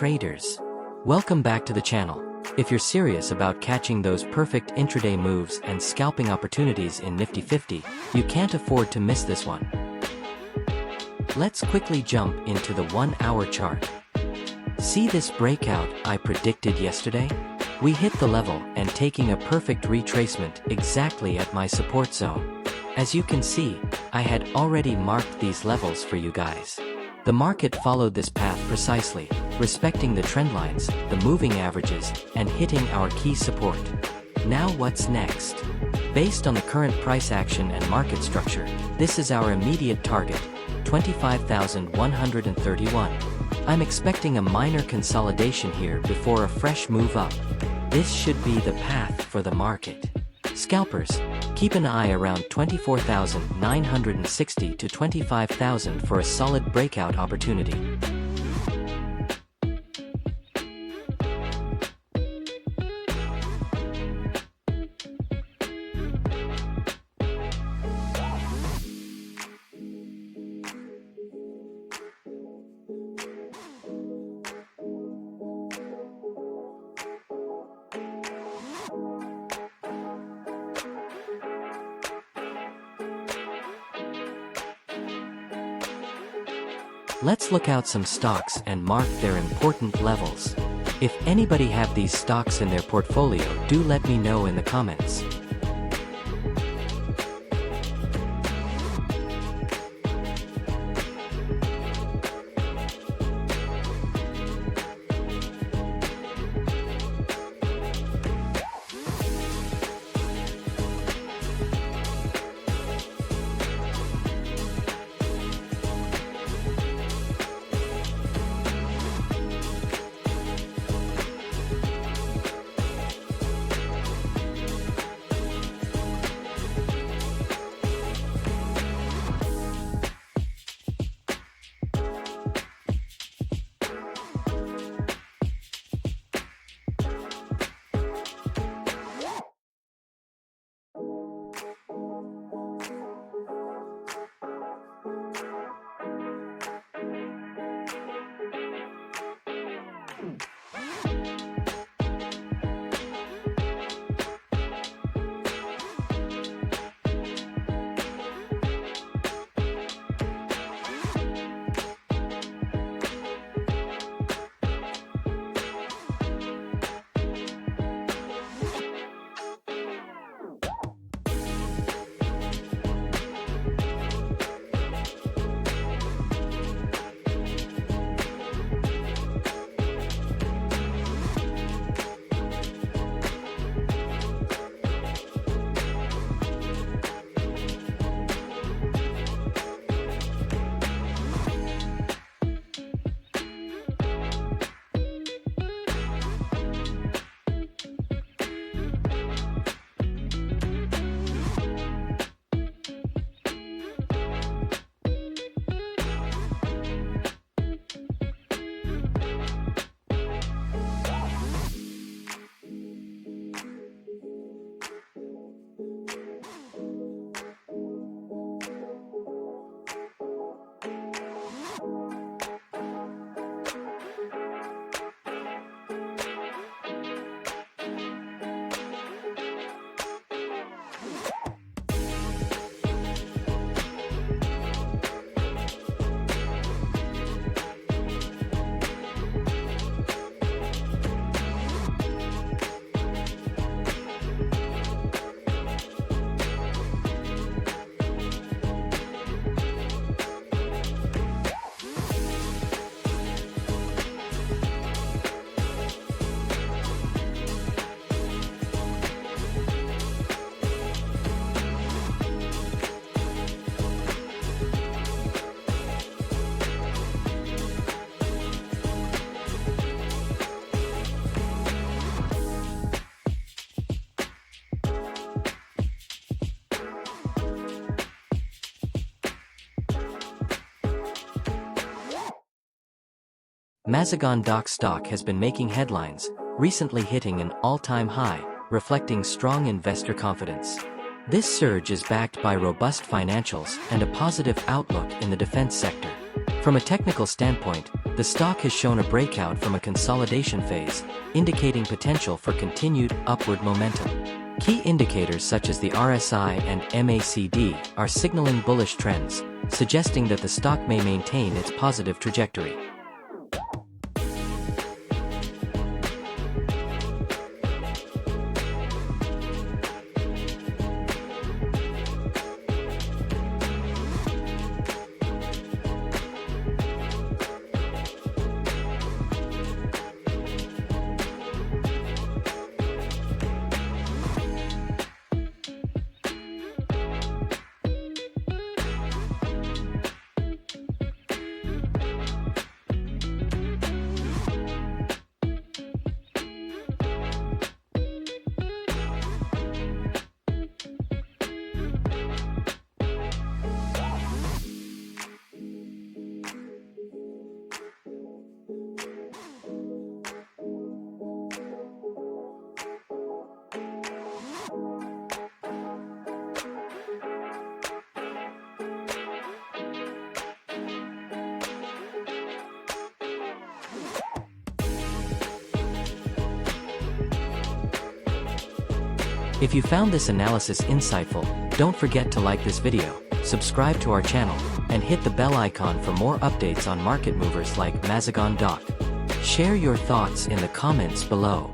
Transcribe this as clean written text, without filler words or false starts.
traders. Welcome back to the channel. If you're serious about catching those perfect intraday moves and scalping opportunities in Nifty 50, you can't afford to miss this one. Let's quickly jump into the 1-hour chart. See this breakout I predicted yesterday? We hit the level and taking a perfect retracement exactly at my support zone. As you can see, I had already marked these levels for you guys. The market followed this path precisely, respecting the trend lines, the moving averages, and hitting our key support. Now what's next? Based on the current price action and market structure, this is our immediate target, 25,131. I'm expecting a minor consolidation here before a fresh move up. This should be the path for the market. Scalpers, keep an eye around 24,960 to 25,000 for a solid breakout opportunity. Let's look out some stocks and mark their important levels. If anybody have these stocks in their portfolio, do let me know in the comments. Mazagon Dock stock has been making headlines, recently hitting an all-time high, reflecting strong investor confidence. This surge is backed by robust financials and a positive outlook in the defense sector. From a technical standpoint, The stock has shown a breakout from a consolidation phase, indicating potential for continued upward momentum. Key indicators such as the RSI and MACD are signaling bullish trends, suggesting that the stock may maintain its positive trajectory. If you found this analysis insightful, don't forget to like this video, subscribe to our channel, and hit the bell icon for more updates on market movers like Mazagon Dock. Share your thoughts in the comments below.